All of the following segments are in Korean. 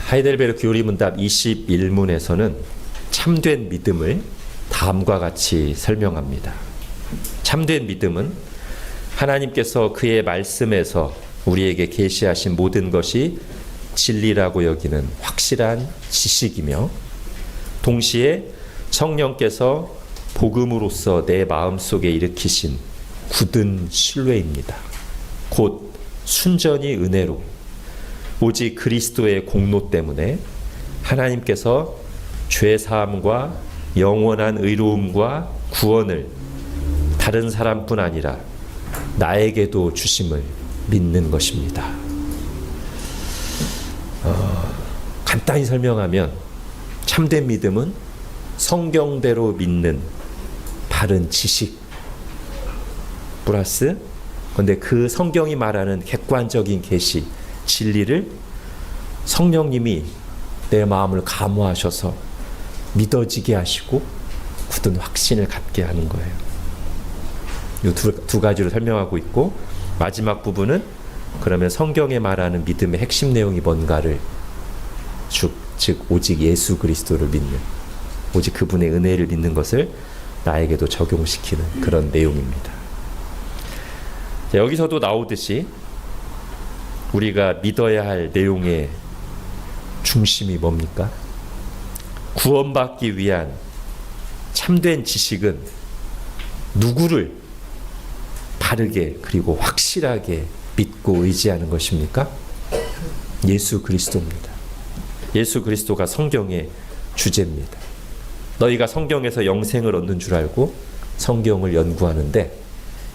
하이델베르크 요리문답 21문에서는 참된 믿음을 다음과 같이 설명합니다. 참된 믿음은 하나님께서 그의 말씀에서 우리에게 계시하신 모든 것이 진리라고 여기는 확실한 지식이며, 동시에 성령께서 복음으로써 내 마음속에 일으키신 굳은 신뢰입니다. 곧 순전히 은혜로 오직 그리스도의 공로 때문에 하나님께서 죄사함과 영원한 의로움과 구원을 다른 사람뿐 아니라 나에게도 주심을 믿는 것입니다. 간단히 설명하면 참된 믿음은 성경대로 믿는 바른 지식 플러스, 그런데 그 성경이 말하는 객관적인 계시, 진리를 성령님이 내 마음을 감화하셔서 믿어지게 하시고 굳은 확신을 갖게 하는 거예요. 이 두 가지로 설명하고 있고, 마지막 부분은 그러면 성경에 말하는 믿음의 핵심 내용이 뭔가를 즉 오직 예수 그리스도를 믿는, 오직 그분의 은혜를 믿는 것을 나에게도 적용시키는 그런 내용입니다. 자, 여기서도 나오듯이 우리가 믿어야 할 내용의 중심이 뭡니까? 구원받기 위한 참된 지식은 누구를 바르게 그리고 확실하게 믿고 의지하는 것입니까? 예수 그리스도입니다. 예수 그리스도가 성경의 주제입니다. 너희가 성경에서 영생을 얻는 줄 알고 성경을 연구하는데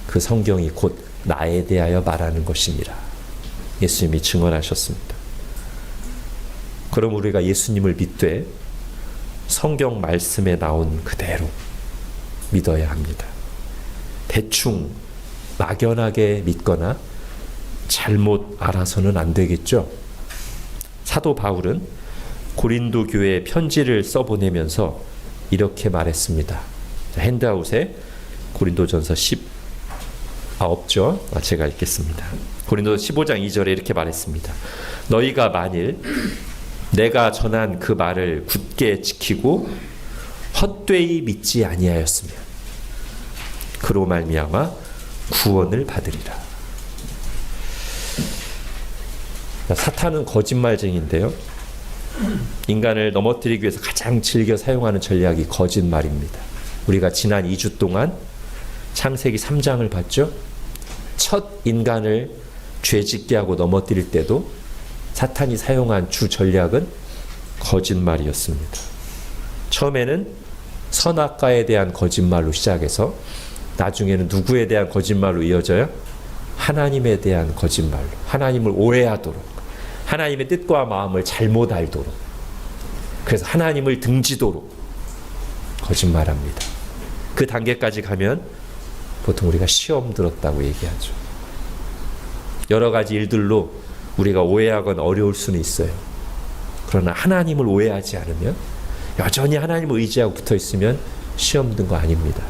그 성경이 곧 나에 대하여 말하는 것이니라. 예수님이 증언하셨습니다. 그럼 우리가 예수님을 믿되 성경 말씀에 나온 그대로 믿어야 합니다. 대충 막연하게 믿거나 잘못 알아서는 안 되겠죠. 사도 바울은 고린도 교회에 편지를 써보내면서 이렇게 말했습니다. 핸드아웃에 고린도전서 19죠. 제가 읽겠습니다. 고린도서 15장 2절에 이렇게 말했습니다. 너희가 만일 내가 전한 그 말을 굳게 지키고 헛되이 믿지 아니하였으면 그로 말미암아 구원을 받으리라. 사탄은 거짓말쟁이인데요, 인간을 넘어뜨리기 위해서 가장 즐겨 사용하는 전략이 거짓말입니다. 우리가 지난 2주 동안 창세기 3장을 봤죠. 첫 인간을 죄짓게 하고 넘어뜨릴 때도 사탄이 사용한 주 전략은 거짓말이었습니다. 처음에는 선악과에 대한 거짓말로 시작해서 나중에는 누구에 대한 거짓말로 이어져요? 하나님에 대한 거짓말로, 하나님을 오해하도록, 하나님의 뜻과 마음을 잘못 알도록, 그래서 하나님을 등지도록 거짓말합니다. 그 단계까지 가면 보통 우리가 시험 들었다고 얘기하죠. 여러 가지 일들로 우리가 오해하거나 어려울 수는 있어요. 그러나 하나님을 오해하지 않으면, 여전히 하나님을 의지하고 붙어 있으면 시험 든 거 아닙니다.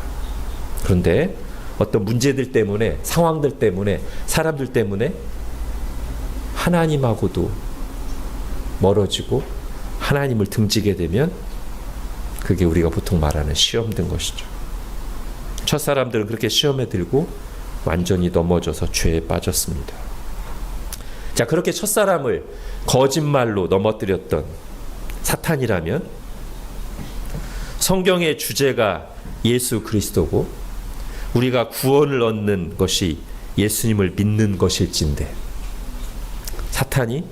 그런데 어떤 문제들 때문에, 상황들 때문에, 사람들 때문에 하나님하고도 멀어지고 하나님을 등지게 되면 그게 우리가 보통 말하는 시험 든 것이죠. 첫사람들은 그렇게 시험에 들고 완전히 넘어져서 죄에 빠졌습니다. 자, 그렇게 첫사람을 거짓말로 넘어뜨렸던 사탄이라면 성경의 주제가 예수 그리스도고 우리가 구원을 얻는 것이 예수님을 믿는 것일진데, 사탄이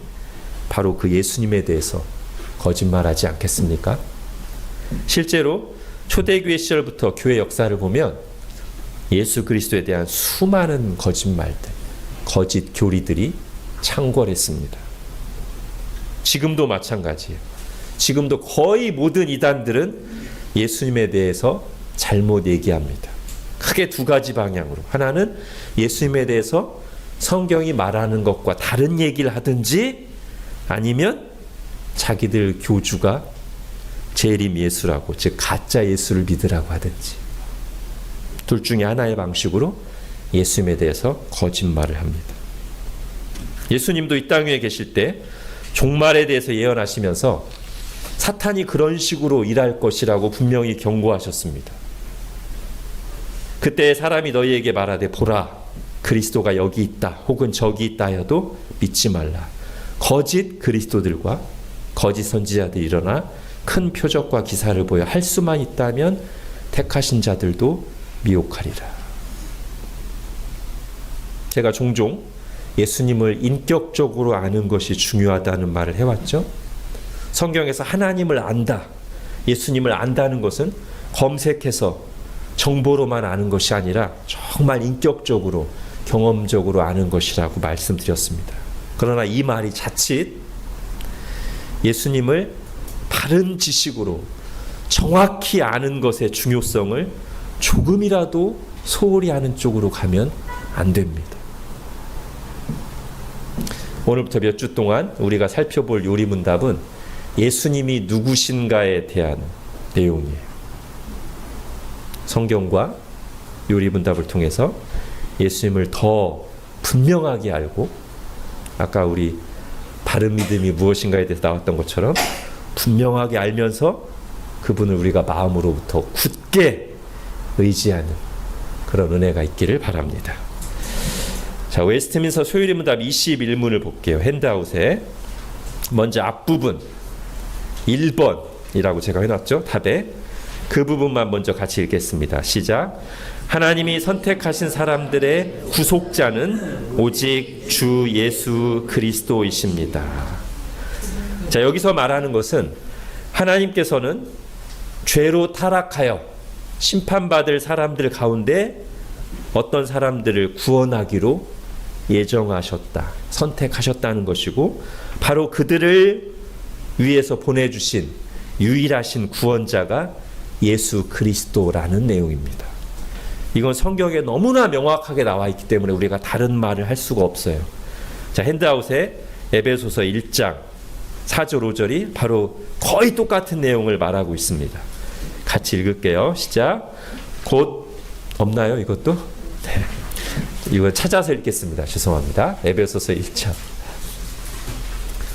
바로 그 예수님에 대해서 거짓말하지 않겠습니까? 실제로 초대교회 시절부터 교회 역사를 보면 예수 그리스도에 대한 수많은 거짓말들, 거짓 교리들이 창궐했습니다. 지금도 마찬가지예요. 지금도 거의 모든 이단들은 예수님에 대해서 잘못 얘기합니다. 크게 두 가지 방향으로. 하나는 예수님에 대해서 성경이 말하는 것과 다른 얘기를 하든지, 아니면 자기들 교주가 재림 예수라고, 즉 가짜 예수를 믿으라고 하든지, 둘 중에 하나의 방식으로 예수님에 대해서 거짓말을 합니다. 예수님도 이 땅 위에 계실 때 종말에 대해서 예언하시면서 사탄이 그런 식으로 일할 것이라고 분명히 경고하셨습니다. 그때 사람이 너희에게 말하되 보라 그리스도가 여기 있다 혹은 저기 있다 하여도 믿지 말라. 거짓 그리스도들과 거짓 선지자들이 일어나 큰 표적과 기사를 보여 할 수만 있다면 택하신 자들도 미혹하리라. 제가 종종 예수님을 인격적으로 아는 것이 중요하다는 말을 해왔죠. 성경에서 하나님을 안다, 예수님을 안다는 것은 검색해서 정보로만 아는 것이 아니라 정말 인격적으로 경험적으로 아는 것이라고 말씀드렸습니다. 그러나 이 말이 자칫 예수님을 바른 지식으로 정확히 아는 것의 중요성을 조금이라도 소홀히 하는 쪽으로 가면 안 됩니다. 오늘부터 몇 주 동안 우리가 살펴볼 요리문답은 예수님이 누구신가에 대한 내용이에요. 성경과 요리문답을 통해서 예수님을 더 분명하게 알고, 아까 우리 바른 믿음이 무엇인가에 대해서 나왔던 것처럼 분명하게 알면서 그분을 우리가 마음으로부터 굳게 의지하는 그런 은혜가 있기를 바랍니다. 자, 웨스트민스터 소요리문답 21문을 볼게요. 핸드아웃에 먼저 앞부분 1번이라고 제가 해놨죠. 답에 그 부분만 먼저 같이 읽겠습니다. 시작. 하나님이 선택하신 사람들의 구속자는 오직 주 예수 그리스도이십니다. 자, 여기서 말하는 것은 하나님께서는 죄로 타락하여 심판받을 사람들 가운데 어떤 사람들을 구원하기로 예정하셨다, 선택하셨다는 것이고, 바로 그들을 위해서 보내주신 유일하신 구원자가 예수 그리스도라는 내용입니다. 이건 성경에 너무나 명확하게 나와 있기 때문에 우리가 다른 말을 할 수가 없어요. 자, 핸드아웃에 에베소서 1장 4절 5절이 바로 거의 똑같은 내용을 말하고 있습니다. 같이 읽을게요. 시작. 곧 없나요, 이것도? 네. 이거 찾아서 읽겠습니다. 죄송합니다. 에베소서 1장.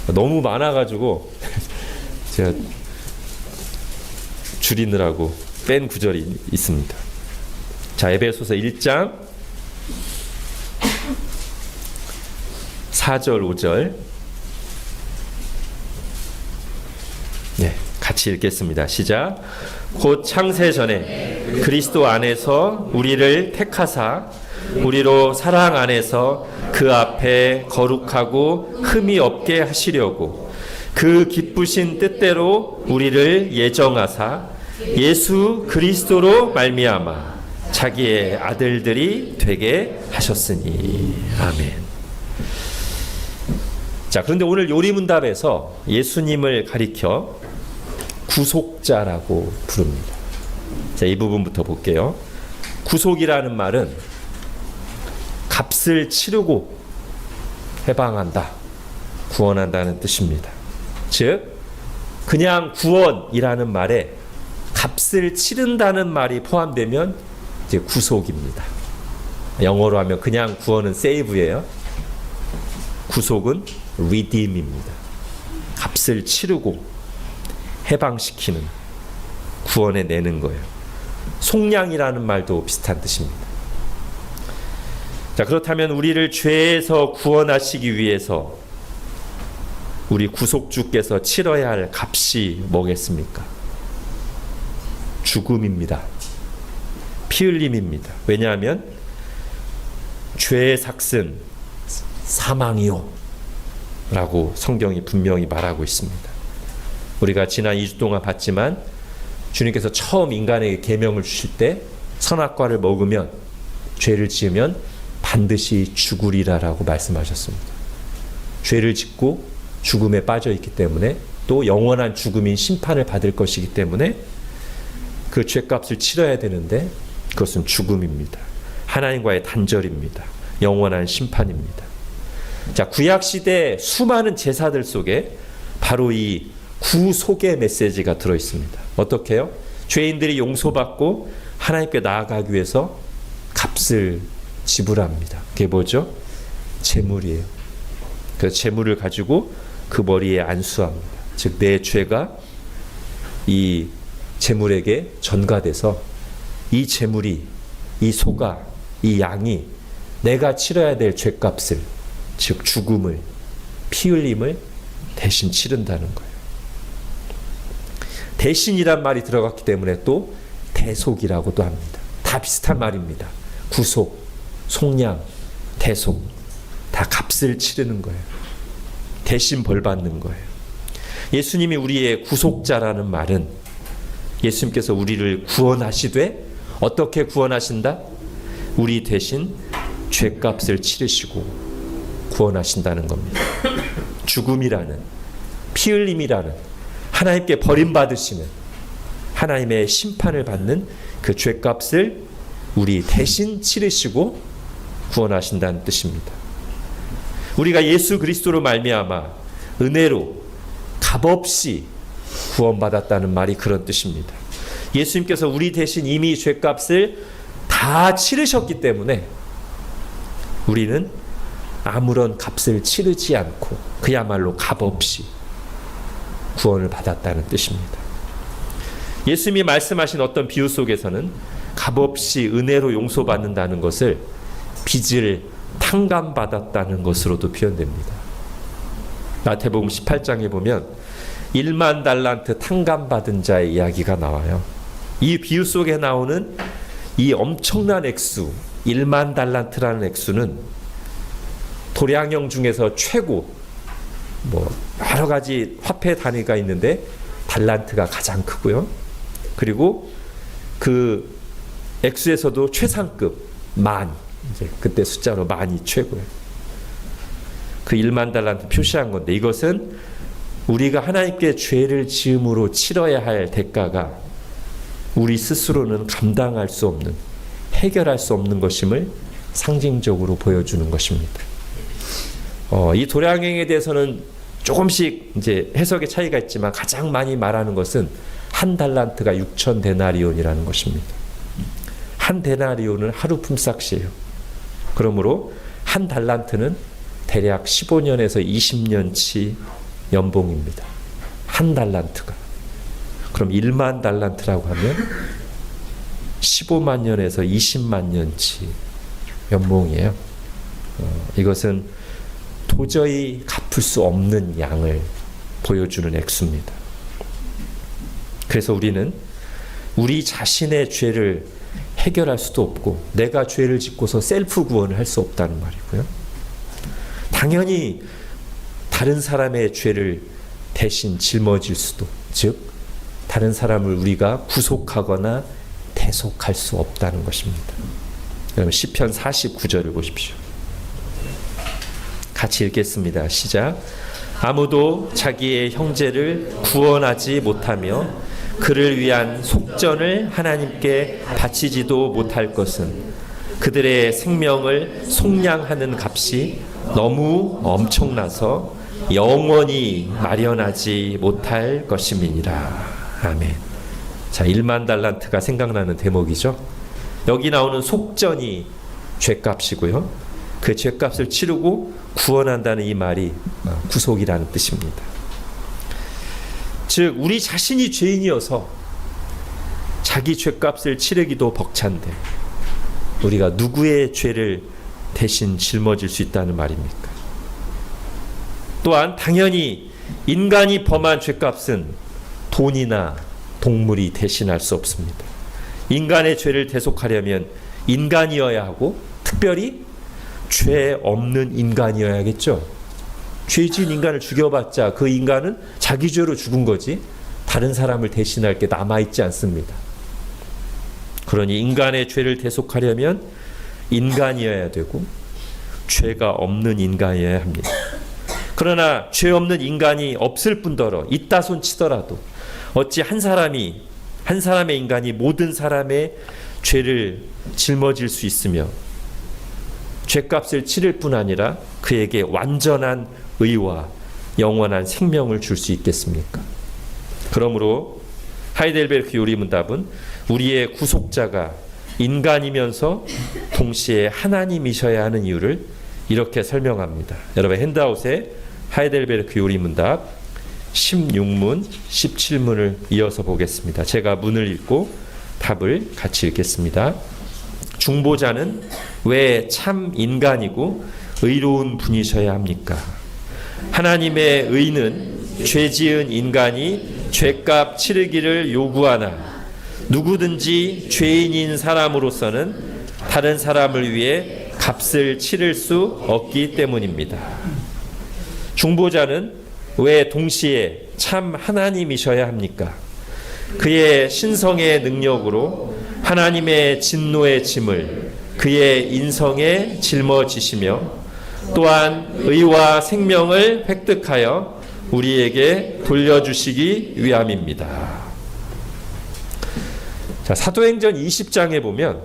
너무 많아가지고 제가 줄이느라고 뺀 구절이 있습니다. 자, 에베소서 1장 4절 5절. 네, 같이 읽겠습니다. 시작. 곧 창세 전에 그리스도 안에서 우리를 택하사 우리로 사랑 안에서 그 앞에 거룩하고 흠이 없게 하시려고 그 기쁘신 뜻대로 우리를 예정하사 예수 그리스도로 말미암아 자기의 아들들이 되게 하셨으니. 아멘. 자, 그런데 오늘 요리문답에서 예수님을 가리켜 구속자라고 부릅니다. 자, 이 부분부터 볼게요. 구속이라는 말은 값을 치르고 해방한다, 구원한다는 뜻입니다. 즉, 그냥 구원이라는 말에 값을 치른다는 말이 포함되면 이제 구속입니다. 영어로 하면 그냥 구원은 save예요. 구속은 redeem입니다. 값을 치르고 해방시키는, 구원해 내는 거예요. 속량이라는 말도 비슷한 뜻입니다. 자, 그렇다면 우리를 죄에서 구원하시기 위해서 우리 구속주께서 치러야 할 값이 뭐겠습니까? 죽음입니다. 피 흘림입니다. 왜냐하면 죄의 삭은 사망이요 라고 성경이 분명히 말하고 있습니다. 우리가 지난 2주 동안 봤지만 주님께서 처음 인간에게 계명을 주실 때 선악과를 먹으면, 죄를 지으면 반드시 죽으리라라고 말씀하셨습니다. 죄를 짓고 죽음에 빠져 있기 때문에, 또 영원한 죽음인 심판을 받을 것이기 때문에 그 죄값을 치러야 되는데 그것은 죽음입니다. 하나님과의 단절입니다. 영원한 심판입니다. 자, 구약시대 수많은 제사들 속에 바로 이 구속의 메시지가 들어있습니다. 어떻게 해요? 죄인들이 용서받고 하나님께 나아가기 위해서 값을 지불합니다. 그게 뭐죠? 제물이에요. 그 제물을 가지고 그 머리에 안수합니다. 즉 내 죄가 이 제물에게 전가돼서 이 제물이, 이 소가, 이 양이 내가 치러야 될 죄값을, 즉 죽음을, 피 흘림을 대신 치른다는 거예요. 대신이란 말이 들어갔기 때문에 또 대속이라고도 합니다. 다 비슷한 말입니다. 구속, 속량, 대속, 다 값을 치르는 거예요. 대신 벌 받는 거예요. 예수님이 우리의 구속자라는 말은 예수님께서 우리를 구원하시되 어떻게 구원하신다? 우리 대신 죄값을 치르시고 구원하신다는 겁니다. 죽음이라는, 피 흘림이라는, 하나님께 버림받으시는, 하나님의 심판을 받는 그 죄값을 우리 대신 치르시고 구원하신다는 뜻입니다. 우리가 예수 그리스도로 말미암아 은혜로 값없이 구원받았다는 말이 그런 뜻입니다. 예수님께서 우리 대신 이미 죄값을 다 치르셨기 때문에 우리는 아무런 값을 치르지 않고 그야말로 값없이 구원을 받았다는 뜻입니다. 예수님이 말씀하신 어떤 비유 속에서는 값없이 은혜로 용서받는다는 것을 빚을 탕감받았다는 것으로도 표현됩니다. 마태복음 18장에 보면 1만 달란트 탕감받은 자의 이야기가 나와요. 이 비유 속에 나오는 이 엄청난 액수, 1만 달란트라는 액수는 도량형 중에서 최고, 여러 가지 화폐 단위가 있는데 달란트가 가장 크고요. 그리고 그 액수에서도 최상급 만, 이제 그때 숫자로 만이 최고예요. 그 1만 달란트 표시한 건데, 이것은 우리가 하나님께 죄를 지음으로 치러야 할 대가가 우리 스스로는 감당할 수 없는, 해결할 수 없는 것임을 상징적으로 보여주는 것입니다. 이 도량행에 대해서는 조금씩 이제 해석의 차이가 있지만 가장 많이 말하는 것은 한 달란트가 6천 데나리온이라는 것입니다. 한 데나리온은 하루 품삯이에요. 그러므로 한 달란트는 대략 15년에서 20년치 연봉입니다. 한 달란트가. 그럼 1만 달란트라고 하면 15만 년에서 20만 년치 연봉이에요. 이것은 도저히 갚을 수 없는 양을 보여주는 액수입니다. 그래서 우리는 우리 자신의 죄를 해결할 수도 없고 내가 죄를 짓고서 셀프 구원을 할 수 없다는 말이고요. 당연히 다른 사람의 죄를 대신 짊어질 수도, 즉 다른 사람을 우리가 구속하거나 대속할 수 없다는 것입니다. 여러분 시편 49절을 보십시오. 같이 읽겠습니다. 시작. 아무도 자기의 형제를 구원하지 못하며 그를 위한 속전을 하나님께 바치지도 못할 것은 그들의 생명을 속량하는 값이 너무 엄청나서 영원히 마련하지 못할 것임이니라. 아멘. 자, 1만 달란트가 생각나는 대목이죠. 여기 나오는 속전이 죄값이고요. 그 죄값을 치르고 구원한다는 이 말이 구속이라는 뜻입니다. 즉 우리 자신이 죄인이어서 자기 죄값을 치르기도 벅찬데 우리가 누구의 죄를 대신 짊어질 수 있다는 말입니까? 또한 당연히 인간이 범한 죄값은 돈이나 동물이 대신할 수 없습니다. 인간의 죄를 대속하려면 인간이어야 하고 특별히 죄 없는 인간이어야겠죠. 죄진 인간을 죽여봤자 그 인간은 자기 죄로 죽은 거지 다른 사람을 대신할 게 남아있지 않습니다. 그러니 인간의 죄를 대속하려면 인간이어야 되고 죄가 없는 인간이어야 합니다. 그러나 죄 없는 인간이 없을 뿐더러 있다 손 치더라도 어찌 한 사람의 인간이 모든 사람의 죄를 짊어질 수 있으며 죄값을 치를 뿐 아니라 그에게 완전한 의와 영원한 생명을 줄 수 있겠습니까? 그러므로 하이델베르크 요리문답은 우리의 구속자가 인간이면서 동시에 하나님이셔야 하는 이유를 이렇게 설명합니다. 여러분 핸드아웃에 하이델베르크 요리문답 16문, 17문을 이어서 보겠습니다. 제가 문을 읽고 답을 같이 읽겠습니다. 중보자는 왜 참 인간이고 의로운 분이셔야 합니까? 하나님의 의는 죄 지은 인간이 죄값 치르기를 요구하나 누구든지 죄인인 사람으로서는 다른 사람을 위해 값을 치를 수 없기 때문입니다. 중보자는 왜 동시에 참 하나님이셔야 합니까? 그의 신성의 능력으로 하나님의 진노의 짐을 그의 인성에 짊어지시며 또한 의와 생명을 획득하여 우리에게 돌려주시기 위함입니다. 자, 사도행전 20장에 보면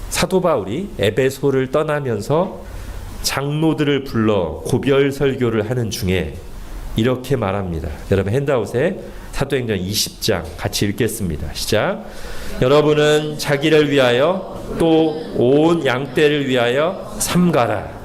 사도 바울이 에베소를 떠나면서 장로들을 불러 고별 설교를 하는 중에 이렇게 말합니다. 여러분 핸드아웃에 사도행전 20장 같이 읽겠습니다. 시작. 여러분은 자기를 위하여 또 온 양떼를 위하여 삼가라.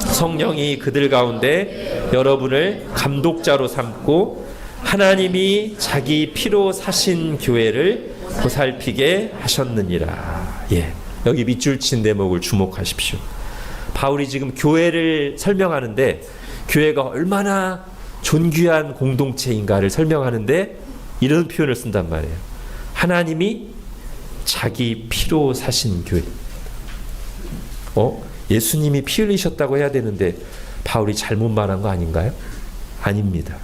성령이 그들 가운데 여러분을 감독자로 삼고 하나님이 자기 피로 사신 교회를 보살피게 하셨느니라. 예, 여기 밑줄 친 대목을 주목하십시오. 바울이 지금 교회를 설명하는데 교회가 얼마나 존귀한 공동체인가를 설명하는데 이런 표현을 쓴단 말이에요. 하나님이 자기 피로 사신 교회. 예수님이 피 흘리셨다고 해야 되는데 바울이 잘못 말한 거 아닌가요? 아닙니다.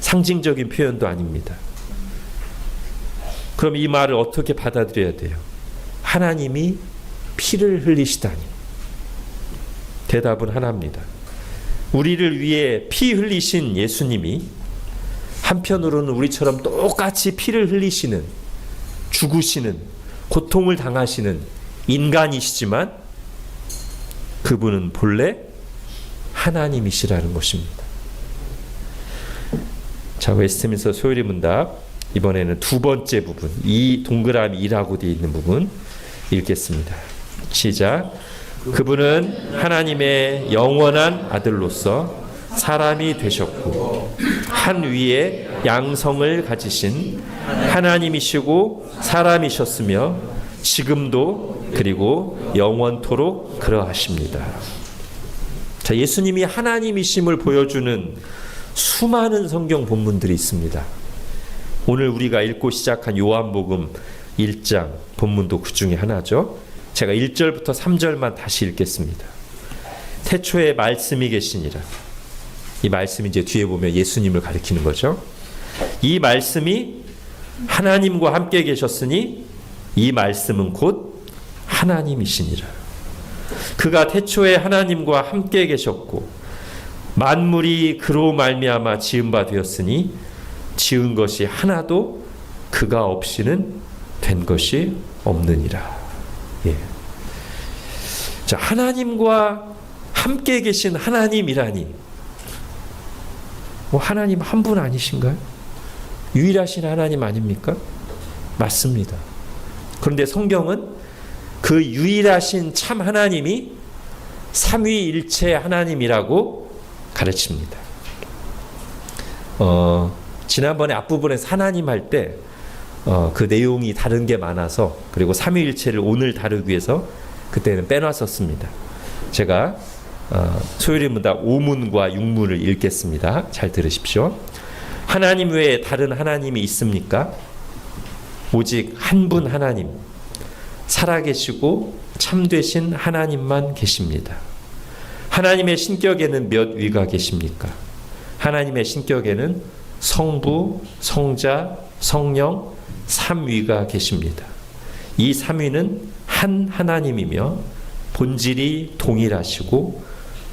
상징적인 표현도 아닙니다. 그럼 이 말을 어떻게 받아들여야 돼요? 하나님이 피를 흘리시다니. 대답은 하나입니다. 우리를 위해 피 흘리신 예수님이 한편으로는 우리처럼 똑같이 피를 흘리시는, 죽으시는, 고통을 당하시는 인간이시지만 그분은 본래 하나님이시라는 것입니다. 자, 웨스트민스터 소요리 문답 이번에는 두 번째 부분, 이 동그라미 2라고 되어 있는 부분 읽겠습니다. 시작. 그분은 하나님의 영원한 아들로서 사람이 되셨고 한 위에 양성을 가지신 하나님이시고 사람이셨으며 지금도 그리고 영원토록 그러하십니다. 자, 예수님이 하나님이심을 보여주는 수많은 성경 본문들이 있습니다. 오늘 우리가 읽고 시작한 요한복음 1장 본문도 그 중에 하나죠. 제가 1절부터 3절만 다시 읽겠습니다. 태초에 말씀이 계시니라. 이 말씀이 이제 뒤에 보면 예수님을 가리키는 거죠. 이 말씀이 하나님과 함께 계셨으니 이 말씀은 곧 하나님이시니라. 그가 태초에 하나님과 함께 계셨고 만물이 그로 말미암아 지은 바 되었으니 지은 것이 하나도 그가 없이는 된 것이 없느니라. 예. 자, 하나님과 함께 계신 하나님이라니 하나님 한 분 아니신가요? 유일하신 하나님 아닙니까? 맞습니다. 그런데 성경은 그 유일하신 참 하나님이 삼위일체 하나님이라고 가르칩니다. 지난번에 앞부분에서 하나님 할 때 그 내용이 다른 게 많아서 그리고 삼위일체를 오늘 다루기 위해서 그때는 빼놨었습니다. 제가 소요리 문답 5문과 6문을 읽겠습니다. 잘 들으십시오. 하나님 외에 다른 하나님이 있습니까? 오직 한 분 하나님, 살아계시고 참되신 하나님만 계십니다. 하나님의 신격에는 몇 위가 계십니까? 하나님의 신격에는 성부, 성자, 성령, 삼위가 계십니다. 이 삼위는 한 하나님이며 본질이 동일하시고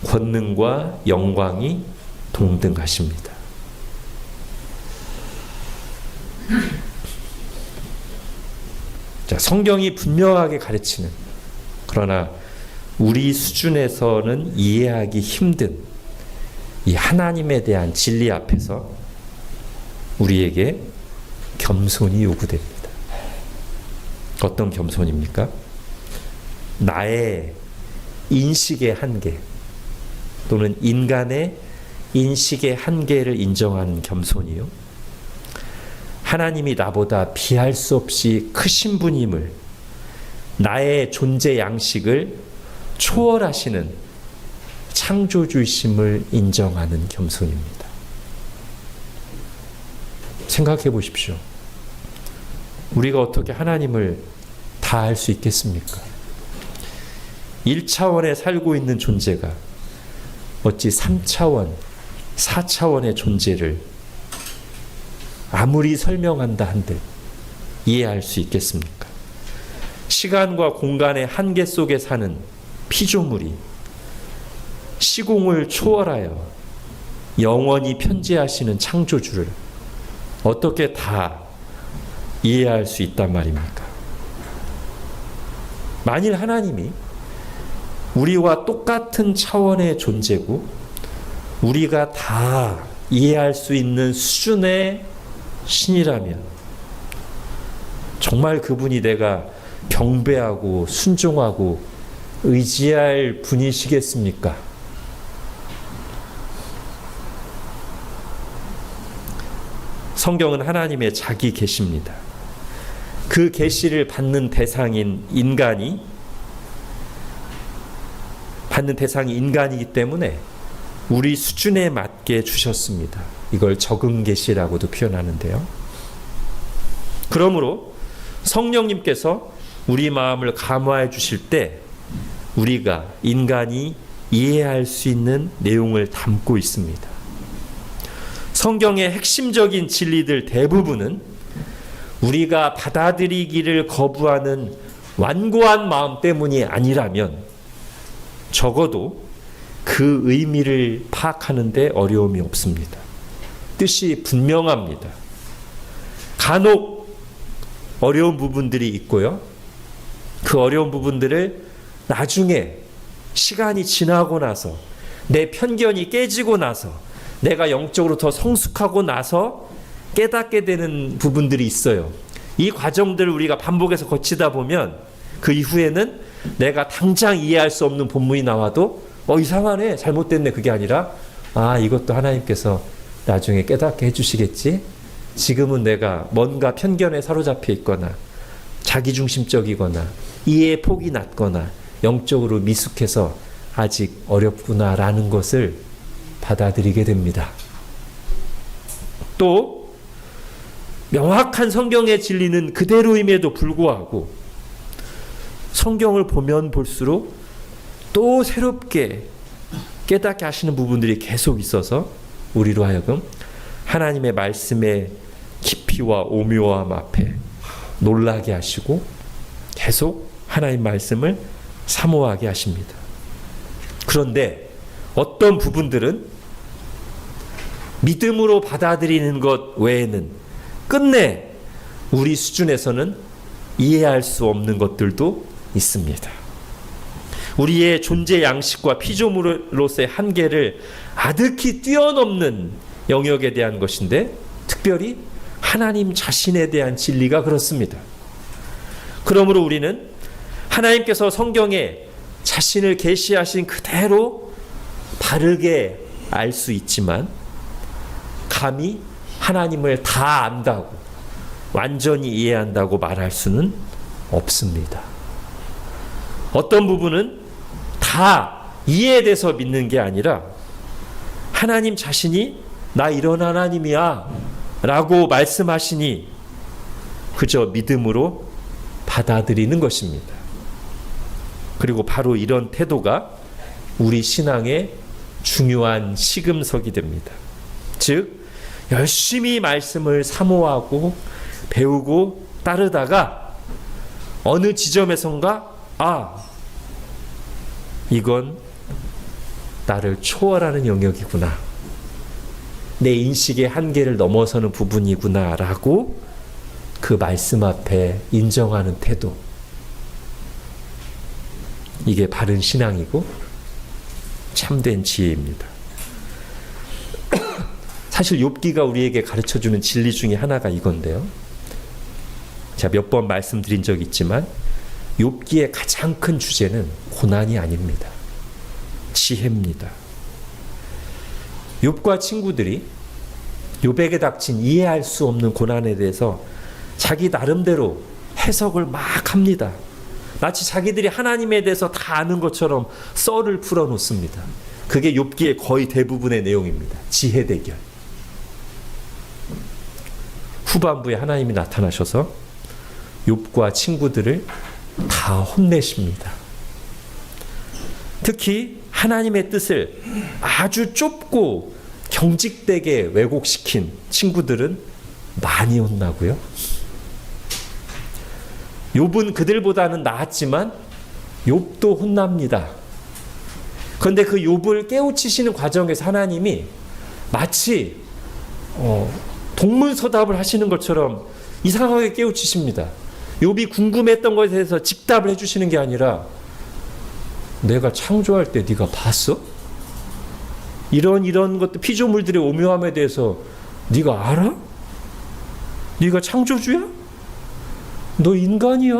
권능과 영광이 동등하십니다. 자, 성경이 분명하게 가르치는, 그러나 우리 수준에서는 이해하기 힘든 이 하나님에 대한 진리 앞에서 우리에게 겸손이 요구됩니다. 어떤 겸손입니까? 나의 인식의 한계 또는 인간의 인식의 한계를 인정하는 겸손이요. 하나님이 나보다 비할 수 없이 크신 분임을, 나의 존재 양식을 초월하시는 창조주이심을 인정하는 겸손입니다. 생각해 보십시오. 우리가 어떻게 하나님을 다 알 수 있겠습니까? 1차원에 살고 있는 존재가 어찌 3차원, 4차원의 존재를 아무리 설명한다 한들 이해할 수 있겠습니까? 시간과 공간의 한계 속에 사는 피조물이 시공을 초월하여 영원히 편재하시는 창조주를 어떻게 다 이해할 수 있단 말입니까? 만일 하나님이 우리와 똑같은 차원의 존재고 우리가 다 이해할 수 있는 수준의 신이라면 정말 그분이 내가 경배하고 순종하고 의지할 분이시겠습니까? 성경은 하나님의 자기 계시입니다. 그 계시를 받는 대상인 인간이 인간이기 때문에 우리 수준에 맞게 주셨습니다. 이걸 적응 계시라고도 표현하는데요. 그러므로 성령님께서 우리 마음을 감화해 주실 때 우리가 인간이 이해할 수 있는 내용을 담고 있습니다. 성경의 핵심적인 진리들 대부분은 우리가 받아들이기를 거부하는 완고한 마음 때문이 아니라면 적어도 그 의미를 파악하는 데 어려움이 없습니다. 뜻이 분명합니다. 간혹 어려운 부분들이 있고요. 그 어려운 부분들을 나중에 시간이 지나고 나서 내 편견이 깨지고 나서 내가 영적으로 더 성숙하고 나서 깨닫게 되는 부분들이 있어요. 이 과정들을 우리가 반복해서 거치다 보면 그 이후에는 내가 당장 이해할 수 없는 본문이 나와도 이상하네, 잘못됐네, 그게 아니라 이것도 하나님께서 나중에 깨닫게 해주시겠지. 지금은 내가 뭔가 편견에 사로잡혀 있거나 자기중심적이거나 이해의 폭이 낮거나 영적으로 미숙해서 아직 어렵구나라는 것을 받아들이게 됩니다. 또 명확한 성경의 진리는 그대로임에도 불구하고 성경을 보면 볼수록 또 새롭게 깨닫게 하시는 부분들이 계속 있어서 우리로 하여금 하나님의 말씀의 깊이와 오묘함 앞에 놀라게 하시고 계속 하나님 말씀을 사모하게 하십니다. 그런데 어떤 부분들은 믿음으로 받아들이는 것 외에는 끝내 우리 수준에서는 이해할 수 없는 것들도 있습니다. 우리의 존재 양식과 피조물로서의 한계를 아득히 뛰어넘는 영역에 대한 것인데 특별히 하나님 자신에 대한 진리가 그렇습니다. 그러므로 우리는 하나님께서 성경에 자신을 계시하신 그대로 바르게 알 수 있지만 감히 하나님을 다 안다고 완전히 이해한다고 말할 수는 없습니다. 어떤 부분은 다 이해돼서 믿는 게 아니라 하나님 자신이 나 이런 하나님이야 라고 말씀하시니 그저 믿음으로 받아들이는 것입니다. 그리고 바로 이런 태도가 우리 신앙의 중요한 시금석이 됩니다. 즉 열심히 말씀을 사모하고 배우고 따르다가 어느 지점에선가 이건 나를 초월하는 영역이구나, 내 인식의 한계를 넘어서는 부분이구나 라고 그 말씀 앞에 인정하는 태도, 이게 바른 신앙이고 참된 지혜입니다. 사실 욥기가 우리에게 가르쳐주는 진리 중에 하나가 이건데요. 제가 몇 번 말씀드린 적이 있지만 욥기의 가장 큰 주제는 고난이 아닙니다. 지혜입니다. 욥과 친구들이 욥에게 닥친 이해할 수 없는 고난에 대해서 자기 나름대로 해석을 막 합니다. 마치 자기들이 하나님에 대해서 다 아는 것처럼 썰을 풀어놓습니다. 그게 욥기의 거의 대부분의 내용입니다. 지혜 대결. 후반부에 하나님이 나타나셔서 욥과 친구들을 다 혼내십니다. 특히 하나님의 뜻을 아주 좁고 경직되게 왜곡시킨 친구들은 많이 혼나고요. 욥은 그들보다는 나았지만 욥도 혼납니다. 그런데 그 욥을 깨우치시는 과정에서 하나님이 마치 동문서답을 하시는 것처럼 이상하게 깨우치십니다. 욥이 궁금했던 것에 대해서 직답을 해주시는 게 아니라 내가 창조할 때 네가 봤어? 이런 것들 피조물들의 오묘함에 대해서 네가 알아? 네가 창조주야? 너 인간이야.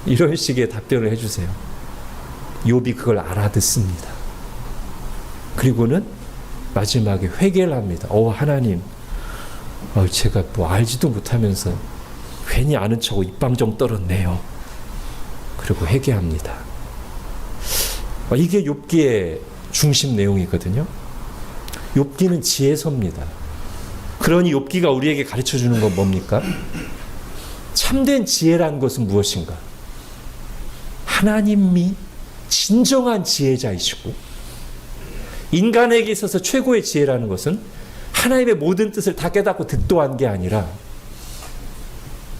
이런 식의 답변을 해주세요. 욥이 그걸 알아듣습니다. 그리고는 마지막에 회개를 합니다. 하나님, 제가 뭐 알지도 못하면서 괜히 아는 척하고 입방정 떨었네요. 그리고 회개합니다. 이게 욥기의 중심 내용이거든요. 욥기는 지혜서입니다. 그러니 욥기가 우리에게 가르쳐주는 건 뭡니까? 참된 지혜란 것은 무엇인가? 하나님이 진정한 지혜자이시고 인간에게 있어서 최고의 지혜라는 것은 하나님의 모든 뜻을 다 깨닫고 득도한 게 아니라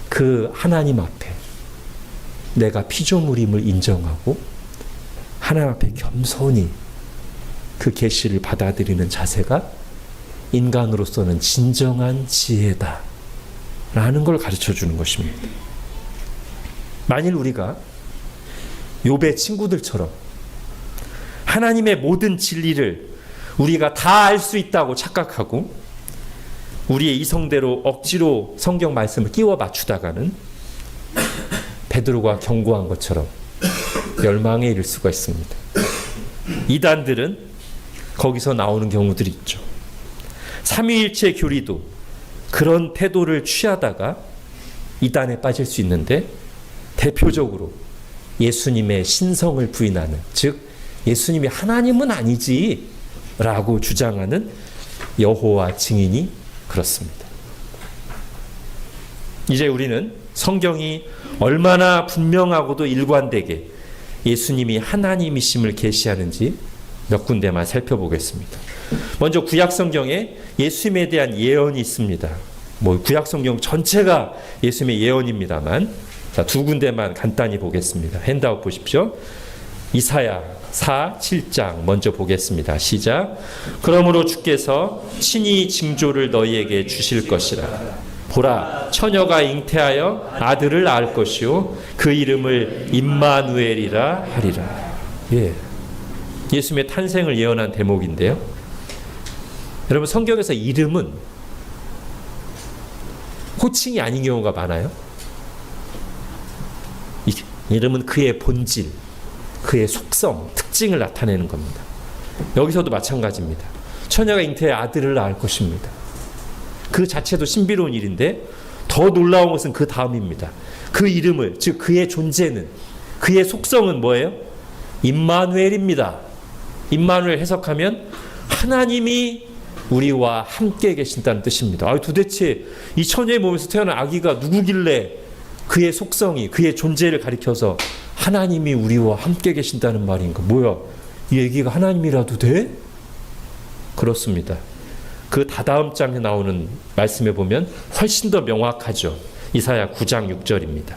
그 하나님 앞에 내가 피조물임을 인정하고 하나님 앞에 겸손히 그 계시를 받아들이는 자세가 인간으로서는 진정한 지혜다 라는 걸 가르쳐 주는 것입니다. 만일 우리가 욥의 친구들처럼 하나님의 모든 진리를 우리가 다 알 수 있다고 착각하고 우리의 이성대로 억지로 성경 말씀을 끼워 맞추다가는 베드로가 경고한 것처럼 멸망에 이를 수가 있습니다. 이단들은 거기서 나오는 경우들이 있죠. 삼위일체 교리도 그런 태도를 취하다가 이단에 빠질 수 있는데 대표적으로 예수님의 신성을 부인하는, 즉 예수님이 하나님은 아니지 라고 주장하는 여호와 증인이 그렇습니다. 이제 우리는 성경이 얼마나 분명하고도 일관되게 예수님이 하나님이심을 계시하는지 몇 군데만 살펴보겠습니다. 먼저 구약성경에 예수님에 대한 예언이 있습니다. 구약성경 전체가 예수님의 예언입니다만 두 군데만 간단히 보겠습니다. 핸드아웃 보십시오. 이사야 4, 7장 먼저 보겠습니다. 시작. 그러므로 주께서 친히 징조를 너희에게 주실 것이라. 보라, 처녀가 잉태하여 아들을 낳을 것이요 그 이름을 임마누엘이라 하리라. 예수님의 탄생을 예언한 대목인데요. 여러분, 성경에서 이름은 호칭이 아닌 경우가 많아요. 이름은 그의 본질, 그의 속성, 특징을 나타내는 겁니다. 여기서도 마찬가지입니다. 처녀가 잉태해 아들을 낳을 것입니다. 그 자체도 신비로운 일인데 더 놀라운 것은 그 다음입니다. 그 이름을, 즉 그의 존재는, 그의 속성은 뭐예요? 임마누엘입니다. 임마누엘 해석하면 하나님이 우리와 함께 계신다는 뜻입니다. 도대체 이 처녀의 몸에서 태어난 아기가 누구길래 그의 속성이, 그의 존재를 가리켜서 하나님이 우리와 함께 계신다는 말인가? 뭐야, 이 얘기가 하나님이라도 돼? 그렇습니다. 그 다다음 장에 나오는 말씀에 보면 훨씬 더 명확하죠. 이사야 9장 6절입니다.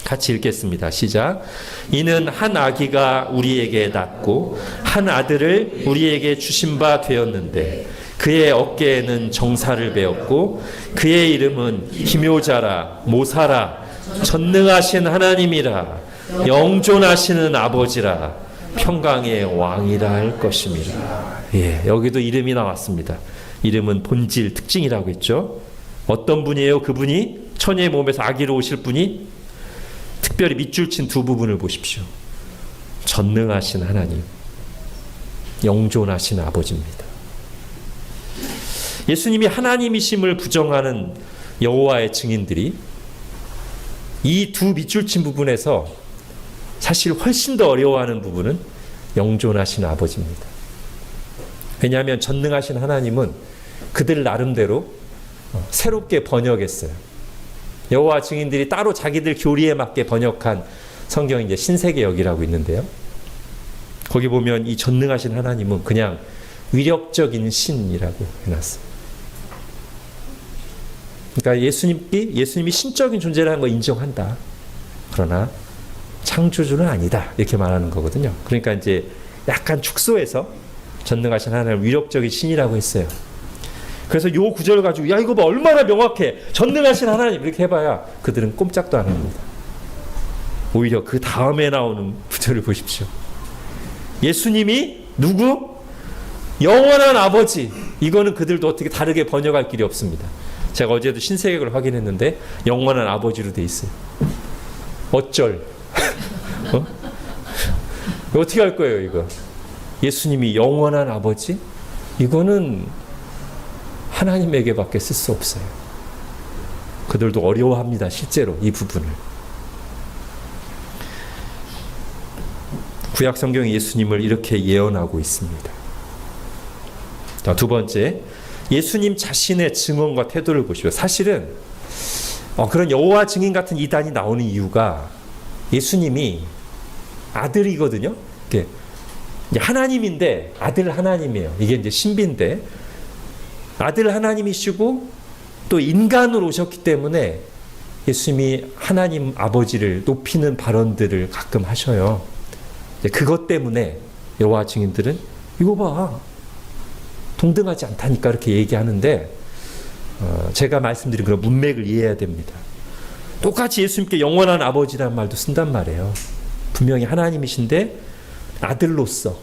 같이 읽겠습니다. 시작. 이는 한 아기가 우리에게 낳고 한 아들을 우리에게 주신 바 되었는데 그의 어깨에는 정사를 베었고 그의 이름은 기묘자라, 모사라, 전능하신 하나님이라, 영존하시는 아버지라, 평강의 왕이라 할 것임이라. 여기도 이름이 나왔습니다. 이름은 본질, 특징이라고 했죠. 어떤 분이에요? 그분이 처녀의 몸에서 아기로 오실 분이 특별히 밑줄 친 두 부분을 보십시오. 전능하신 하나님. 영존하신 아버지입니다. 예수님이 하나님이심을 부정하는 여호와의 증인들이 이 두 밑줄 친 부분에서 사실 훨씬 더 어려워하는 부분은 영존하신 아버지입니다. 왜냐하면 전능하신 하나님은 그들 나름대로 새롭게 번역했어요. 여호와 증인들이 따로 자기들 교리에 맞게 번역한 성경이 이제 신세계역이라고 있는데요. 거기 보면 이 전능하신 하나님은 그냥 위력적인 신이라고 해놨어요. 그러니까 예수님이 신적인 존재라는 걸 인정한다. 그러나 창조주는 아니다. 이렇게 말하는 거거든요. 그러니까 이제 약간 축소해서 전능하신 하나님을 위력적인 신이라고 했어요. 그래서 요 구절을 가지고 야 이거 봐 얼마나 명확해. 전능하신 하나님 이렇게 해봐야 그들은 꼼짝도 안 합니다. 오히려 그 다음에 나오는 구절을 보십시오. 예수님이 누구? 영원한 아버지. 이거는 그들도 어떻게 다르게 번역할 길이 없습니다. 제가 어제도 신세계를 확인했는데 영원한 아버지로 돼 있어요. 어쩔? 어떻게 할 거예요 이거? 예수님이 영원한 아버지? 이거는 하나님에게밖에 쓸 수 없어요. 그들도 어려워합니다. 실제로 이 부분을. 구약 성경이 예수님을 이렇게 예언하고 있습니다. 자, 두 번째, 예수님 자신의 증언과 태도를 보시오. 사실은 그런 여호와 증인 같은 이단이 나오는 이유가 예수님이 아들이거든요. 이게 하나님인데 아들 하나님이에요. 이게 이제 신비인데 아들 하나님이시고 또 인간으로 오셨기 때문에 예수님이 하나님 아버지를 높이는 발언들을 가끔 하셔요. 그것 때문에 여호와 증인들은 이거 봐 동등하지 않다니까 이렇게 얘기하는데 제가 말씀드린 그런 문맥을 이해해야 됩니다. 똑같이 예수님께 영원한 아버지라는 말도 쓴단 말이에요. 분명히 하나님이신데 아들로서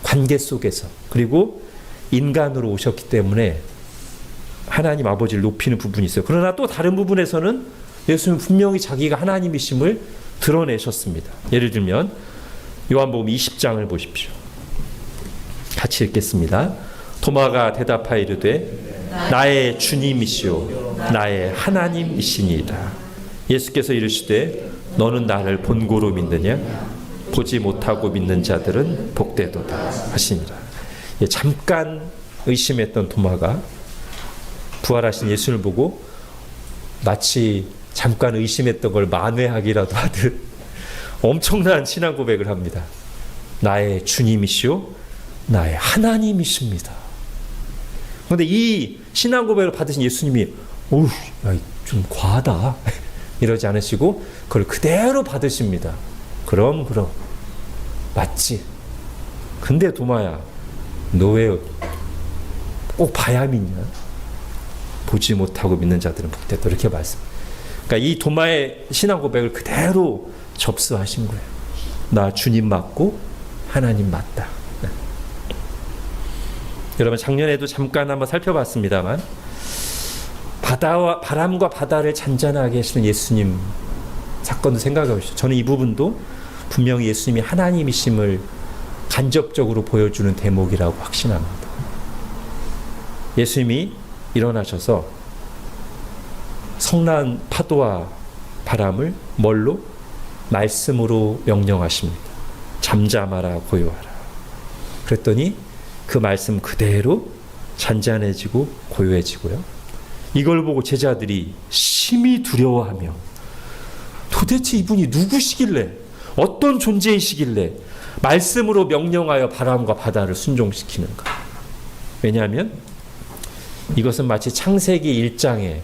관계 속에서 그리고 인간으로 오셨기 때문에 하나님 아버지를 높이는 부분이 있어요. 그러나 또 다른 부분에서는 예수님은 분명히 자기가 하나님이심을 드러내셨습니다. 예를 들면 요한복음 20장을 보십시오. 같이 읽겠습니다. 토마가 대답하여 이르되 나의 주님이시오 나의 하나님이시니이다. 예수께서 이르시되 너는 나를 본고로 믿느냐? 보지 못하고 믿는 자들은 복되도다 하시니라. 잠깐 의심했던 토마가 부활하신 예수를 보고 마치 잠깐 의심했던 걸 만회하기라도 하듯 엄청난 신앙 고백을 합니다. 나의 주님이시오 나의 하나님이십니다. 그런데 이 신앙 고백을 받으신 예수님이 어우, 좀 과하다 이러지 않으시고 그걸 그대로 받으십니다. 그럼 맞지. 근데 도마야 너 왜 꼭 봐야 믿냐? 보지 못하고 믿는 자들은 복되다 이렇게 말씀. 그러니까 이 도마의 신앙 고백을 그대로 접수하신 거예요. 나 주님 맞고 하나님 맞다. 네. 여러분 작년에도 잠깐 한번 살펴봤습니다만 바람과 바다를 잔잔하게 하시는 예수님 사건도 생각해 보시죠. 저는 이 부분도 분명히 예수님이 하나님이심을 간접적으로 보여주는 대목이라고 확신합니다. 예수님이 일어나셔서 성난 파도와 바람을 뭘로? 말씀으로 명령하십니다. 잠잠하라 고요하라. 그랬더니 그 말씀 그대로 잔잔해지고 고요해지고요. 이걸 보고 제자들이 심히 두려워하며 도대체 이분이 누구시길래 어떤 존재이시길래 말씀으로 명령하여 바람과 바다를 순종시키는가. 왜냐하면 이것은 마치 창세기 1장의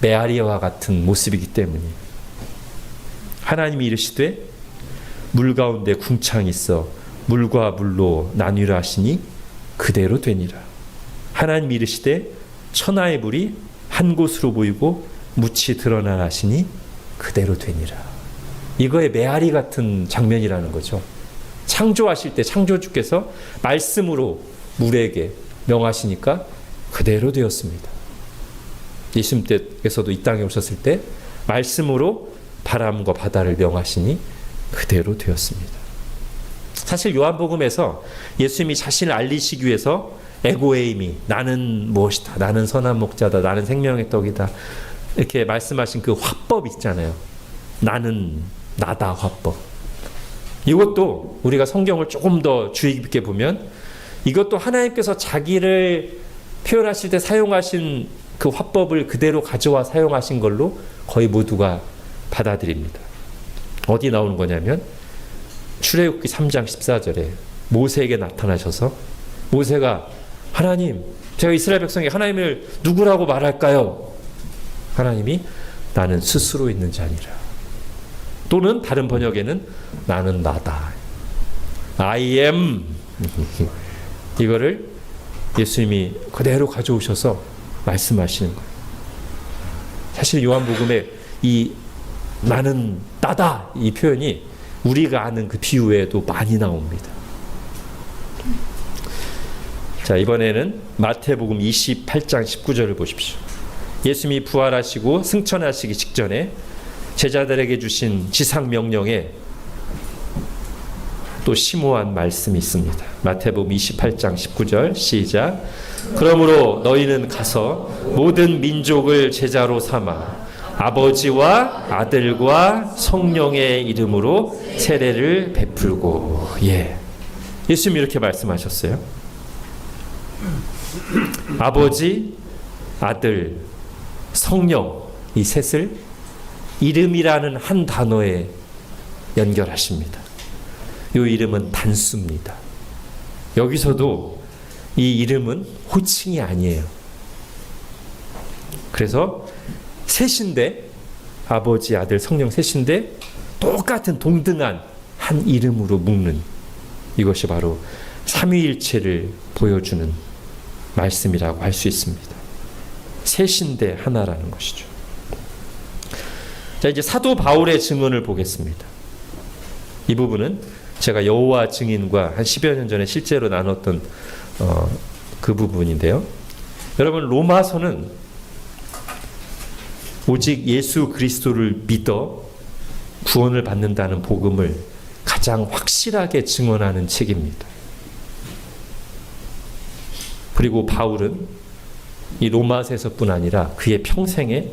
메아리와 같은 모습이기 때문이에요. 하나님이 이르시되 물 가운데 궁창이 있어 물과 물로 나뉘라 하시니 그대로 되니라. 하나님이 이르시되 천하의 물이 한 곳으로 보이고 묻이 드러나라 하시니 그대로 되니라. 이거의 메아리 같은 장면이라는 거죠. 창조하실 때 창조주께서 말씀으로 물에게 명하시니까 그대로 되었습니다. 예수님께서도 이 땅에 오셨을 때 말씀으로 바람과 바다를 명하시니 그대로 되었습니다. 사실 요한복음에서 예수님이 자신을 알리시기 위해서 에고에이미, 나는 무엇이다, 나는 선한 목자다, 나는 생명의 떡이다, 이렇게 말씀하신 그 화법 있잖아요. 나는 나다 화법. 이것도 우리가 성경을 조금 더 주의 깊게 보면 이것도 하나님께서 자기를 표현하실 때 사용하신 그 화법을 그대로 가져와 사용하신 걸로 거의 모두가 받아들입니다. 어디 나오는 거냐면 출애굽기 3장 14절에 모세에게 나타나셔서 모세가 하나님, 제가 이스라엘 백성에게 하나님을 누구라고 말할까요? 하나님이 나는 스스로 있는 자니라. 또는 다른 번역에는 나는 나다. I am. 이거를 예수님이 그대로 가져오셔서 말씀하시는 거예요. 사실 요한복음에 이 나는 나다 이 표현이 우리가 아는 그 비유 외에도 많이 나옵니다. 자, 이번에는 마태복음 28장 19절을 보십시오. 예수님이 부활하시고 승천하시기 직전에 제자들에게 주신 지상명령에 또 심오한 말씀이 있습니다. 마태복음 28장 19절 시작. 그러므로 너희는 가서 모든 민족을 제자로 삼아 아버지와 아들과 성령의 이름으로 세례를 베풀고. 예수님이 이렇게 말씀하셨어요. 아버지, 아들, 성령 이 셋을 이름이라는 한 단어에 연결하십니다. 이 이름은 단수입니다. 여기서도 이 이름은 호칭이 아니에요. 그래서 셋인데 아버지, 아들, 성령 셋인데 똑같은 동등한 한 이름으로 묶는 이것이 바로 삼위일체를 보여주는 말씀이라고 할 수 있습니다. 셋인데 하나라는 것이죠. 자, 이제 사도 바울의 증언을 보겠습니다. 이 부분은 제가 여호와 증인과 한 10여 년 전에 실제로 나눴던 그 부분인데요. 여러분, 로마서는 오직 예수 그리스도를 믿어 구원을 받는다는 복음을 가장 확실하게 증언하는 책입니다. 그리고 바울은 이 로마서에서뿐 아니라 그의 평생에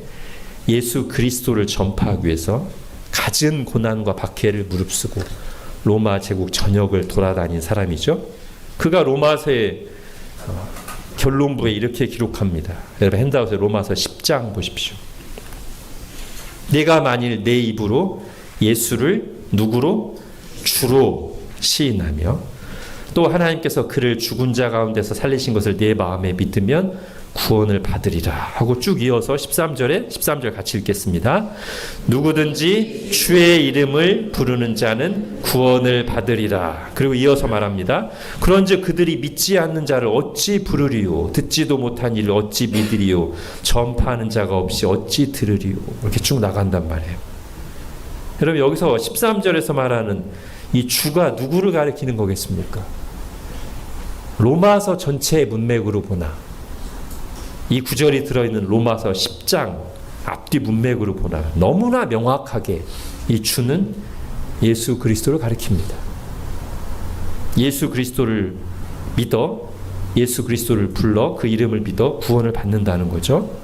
예수 그리스도를 전파하기 위해서 갖은 고난과 박해를 무릅쓰고 로마 제국 전역을 돌아다닌 사람이죠. 그가 로마서의 결론부에 이렇게 기록합니다. 여러분 핸드아웃에 로마서 10장 보십시오. 내가 만일 내 입으로 예수를 누구로? 주로 시인하며 또 하나님께서 그를 죽은 자 가운데서 살리신 것을 내 마음에 믿으면 구원을 받으리라 하고 쭉 이어서 13절 같이 읽겠습니다. 누구든지 주의 이름을 부르는 자는 구원을 받으리라. 그리고 이어서 말합니다. 그런즉 그들이 믿지 않는 자를 어찌 부르리요? 듣지도 못한 일을 어찌 믿으리요? 전파하는 자가 없이 어찌 들으리요? 이렇게 쭉 나간단 말이에요. 여러분, 여기서 13절에서 말하는 이 주가 누구를 가리키는 거겠습니까? 로마서 전체의 문맥으로 보나 이 구절이 들어있는 로마서 10장 앞뒤 문맥으로 보나 너무나 명확하게 이 주는 예수 그리스도를 가리킵니다. 예수 그리스도를 믿어 예수 그리스도를 불러 그 이름을 믿어 구원을 받는다는 거죠.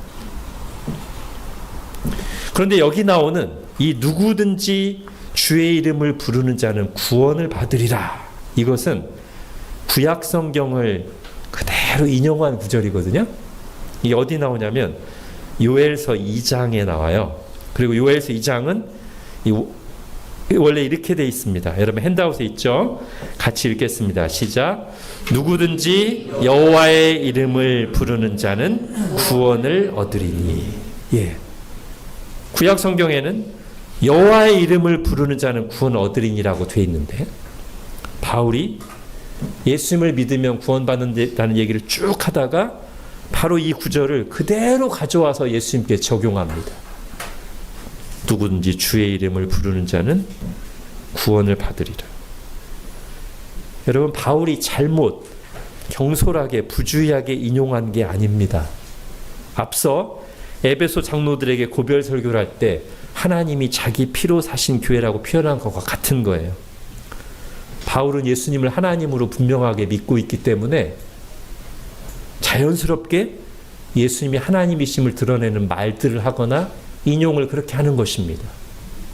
그런데 여기 나오는 이 누구든지 주의 이름을 부르는 자는 구원을 받으리라. 이것은 구약 성경을 그대로 인용한 구절이거든요. 이게 어디 나오냐면 요엘서 2장에 나와요. 그리고 요엘서 2장은 원래 이렇게 돼 있습니다. 여러분 핸드아웃에 있죠? 같이 읽겠습니다. 시작. 누구든지 여호와의 이름을 부르는 자는 구원을 얻으리니. 구약 성경에는 여호와의 이름을 부르는 자는 구원을 얻으리니라고 돼 있는데 바울이 예수님을 믿으면 구원받는다는 얘기를 쭉 하다가 바로 이 구절을 그대로 가져와서 예수님께 적용합니다. 누구든지 주의 이름을 부르는 자는 구원을 받으리라. 여러분, 바울이 잘못 경솔하게 부주의하게 인용한 게 아닙니다. 앞서 에베소 장로들에게 고별 설교를 할 때 하나님이 자기 피로 사신 교회라고 표현한 것과 같은 거예요. 바울은 예수님을 하나님으로 분명하게 믿고 있기 때문에 자연스럽게 예수님이 하나님이심을 드러내는 말들을 하거나 인용을 그렇게 하는 것입니다.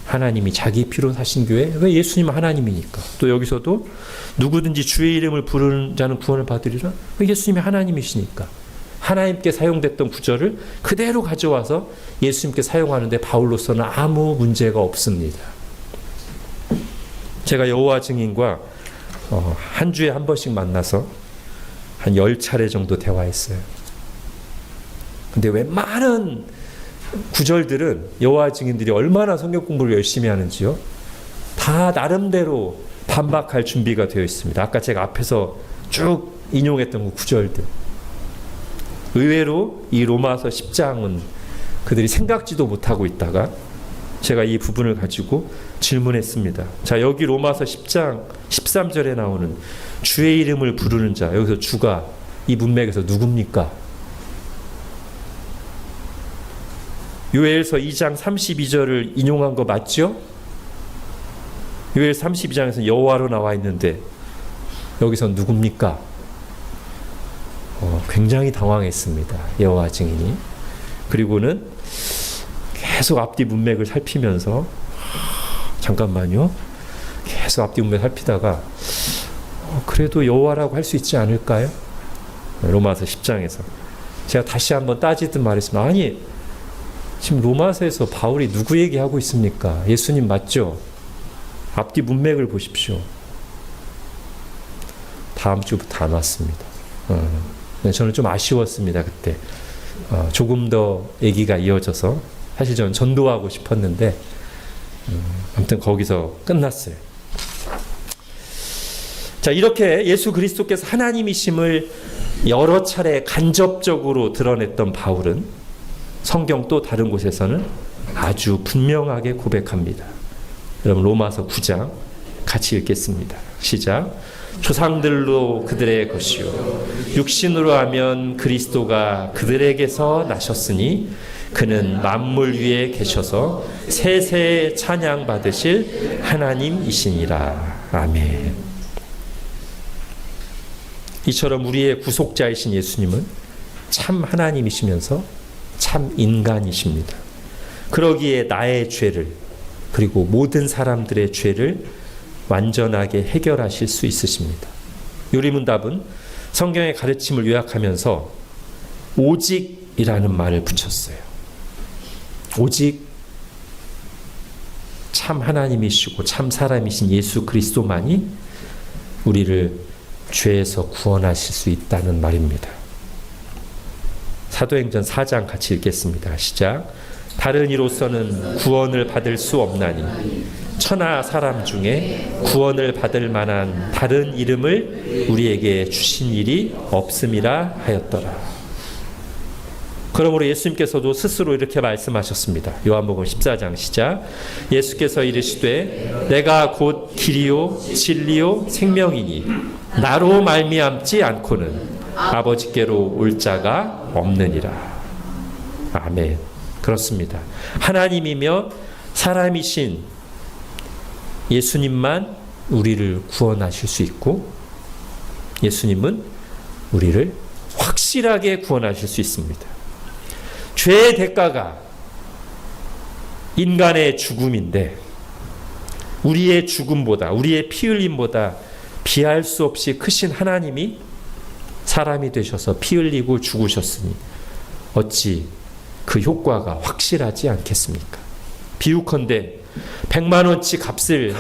하나님이 자기 피로 사신 교회, 왜 예수님은 하나님이니까. 또 여기서도 누구든지 주의 이름을 부르는 자는 구원을 받으리라, 왜 예수님이 하나님이시니까. 하나님께 사용됐던 구절을 그대로 가져와서 예수님께 사용하는데 바울로서는 아무 문제가 없습니다. 제가 여호와 증인과 한 주에 한 번씩 만나서 한 10차례 정도 대화했어요. 근데 웬만한 구절들은 여호와 증인들이 얼마나 성경 공부를 열심히 하는지요. 다 나름대로 반박할 준비가 되어 있습니다. 아까 제가 앞에서 쭉 인용했던 그 구절들. 의외로 이 로마서 10장은 그들이 생각지도 못하고 있다가 제가 이 부분을 가지고 질문했습니다. 자, 여기 로마서 10장 13절에 나오는 주의 이름을 부르는 자, 여기서 주가 이 문맥에서 누굽니까? 요엘서 2장 32절을 인용한 거 맞죠? 요엘 32장에서 여호와로 나와 있는데 여기서 누굽니까? 굉장히 당황했습니다. 여호와 증인이. 그리고는 계속 앞뒤 문맥을 살피면서 잠깐만요. 계속 앞뒤 문맥 살피다가 그래도 여호와라고 할 수 있지 않을까요? 로마서 10장에서. 제가 다시 한번 따지듯 말했습니다. 아니, 지금 로마서에서 바울이 누구 얘기하고 있습니까? 예수님 맞죠? 앞뒤 문맥을 보십시오. 다음 주부터 안 왔습니다. 저는 좀 아쉬웠습니다. 그때 조금 더 얘기가 이어져서 사실 저는 전도하고 싶었는데 아무튼 거기서 끝났어요. 자, 이렇게 예수 그리스도께서 하나님이심을 여러 차례 간접적으로 드러냈던 바울은 성경 또 다른 곳에서는 아주 분명하게 고백합니다. 여러분 로마서 9장 같이 읽겠습니다. 시작. 조상들로 그들의 것이요 육신으로 하면 그리스도가 그들에게서 나셨으니 그는 만물 위에 계셔서 세세 찬양 받으실 하나님이시니라. 아멘. 이처럼 우리의 구속자이신 예수님은 참 하나님이시면서 참 인간이십니다. 그러기에 나의 죄를 그리고 모든 사람들의 죄를 완전하게 해결하실 수 있으십니다. 요리문답은 성경의 가르침을 요약하면서 오직이라는 말을 붙였어요. 오직 참 하나님이시고 참 사람이신 예수 그리스도만이 우리를 죄에서 구원하실 수 있다는 말입니다. 사도행전 4장 같이 읽겠습니다. 시작. 다른 이로서는 구원을 받을 수 없나니 천하 사람 중에 구원을 받을 만한 다른 이름을 우리에게 주신 일이 없음이라 하였더라. 그러므로 예수님께서도 스스로 이렇게 말씀하셨습니다. 요한복음 14장 시작. 예수께서 이르시되 내가 곧 길이요 진리요 생명이니 나로 말미암지 않고는 아버지께로 올 자가 없느니라. 아멘. 그렇습니다. 하나님이며 사람이신 예수님만 우리를 구원하실 수 있고 예수님은 우리를 확실하게 구원하실 수 있습니다. 죄의 대가가 인간의 죽음인데 우리의 죽음보다 우리의 피 흘림보다 비할 수 없이 크신 하나님이 사람이 되셔서 피 흘리고 죽으셨으니 어찌 그 효과가 확실하지 않겠습니까? 비유컨대 100만 원치 값을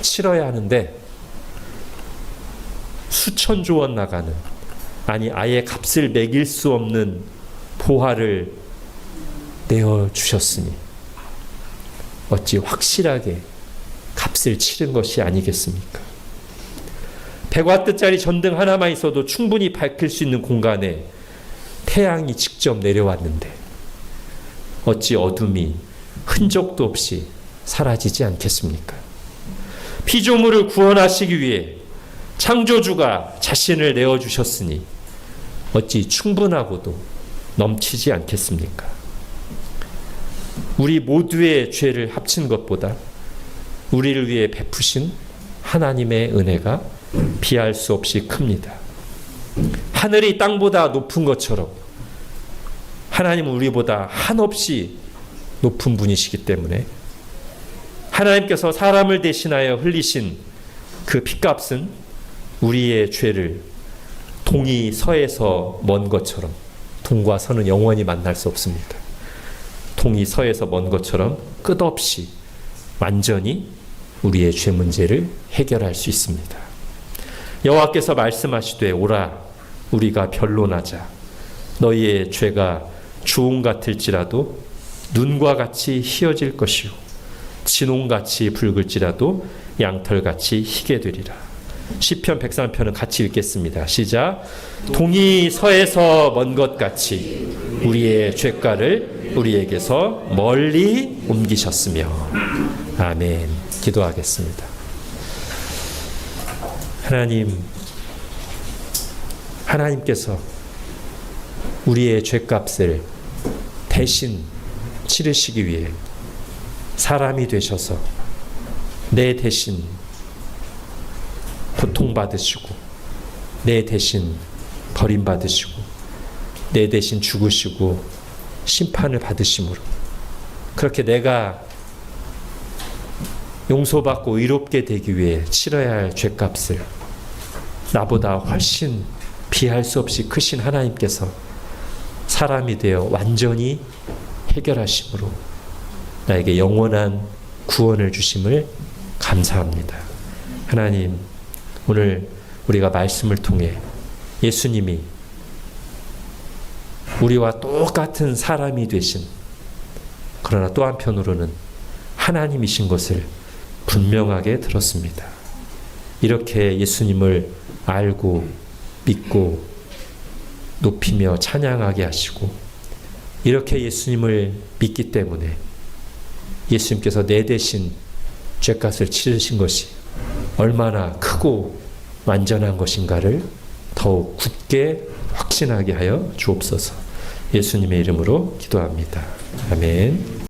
치러야 하는데 수천조 원 나가는, 아니 아예 값을 매길 수 없는 보화를 내어주셨으니 어찌 확실하게 값을 치른 것이 아니겠습니까? 100와트짜리 전등 하나만 있어도 충분히 밝힐 수 있는 공간에 태양이 직접 내려왔는데 어찌 어둠이 흔적도 없이 사라지지 않겠습니까? 피조물을 구원하시기 위해 창조주가 자신을 내어주셨으니 어찌 충분하고도 넘치지 않겠습니까? 우리 모두의 죄를 합친 것보다 우리를 위해 베푸신 하나님의 은혜가 비할 수 없이 큽니다. 하늘이 땅보다 높은 것처럼 하나님은 우리보다 한없이 높은 분이시기 때문에 하나님께서 사람을 대신하여 흘리신 그 피값은 우리의 죄를 동이 서에서 먼 것처럼, 동과 서는 영원히 만날 수 없습니다. 동이 서에서 먼 것처럼 끝없이 완전히 우리의 죄 문제를 해결할 수 있습니다. 여호와께서 말씀하시되 오라 우리가 변론하자. 너희의 죄가 주홍 같을지라도 눈과 같이 희어질 것이요 진홍같이 붉을지라도 양털같이 희게 되리라. 시편 103편은 같이 읽겠습니다. 시작. 동이 서에서 먼 것 같이 우리의 죄가를 우리에게서 멀리 옮기셨으며. 아멘. 기도하겠습니다. 하나님께서 우리의 죄값을 대신 치르시기 위해 사람이 되셔서 내 대신 고통받으시고 내 대신 버림받으시고 내 대신 죽으시고 심판을 받으심으로 그렇게 내가 용서받고 의롭게 되기 위해 치러야 할 죄값을 나보다 훨씬 비할 수 없이 크신 하나님께서 사람이 되어 완전히 해결하심으로 나에게 영원한 구원을 주심을 감사합니다. 하나님, 오늘 우리가 말씀을 통해 예수님이 우리와 똑같은 사람이 되신, 그러나 또 한편으로는 하나님이신 것을 분명하게 들었습니다. 이렇게 예수님을 알고 믿고 높이며 찬양하게 하시고 이렇게 예수님을 믿기 때문에 예수님께서 내 대신 죄값을 치르신 것이 얼마나 크고 완전한 것인가를 더욱 굳게 확신하게 하여 주옵소서. 예수님의 이름으로 기도합니다. 아멘.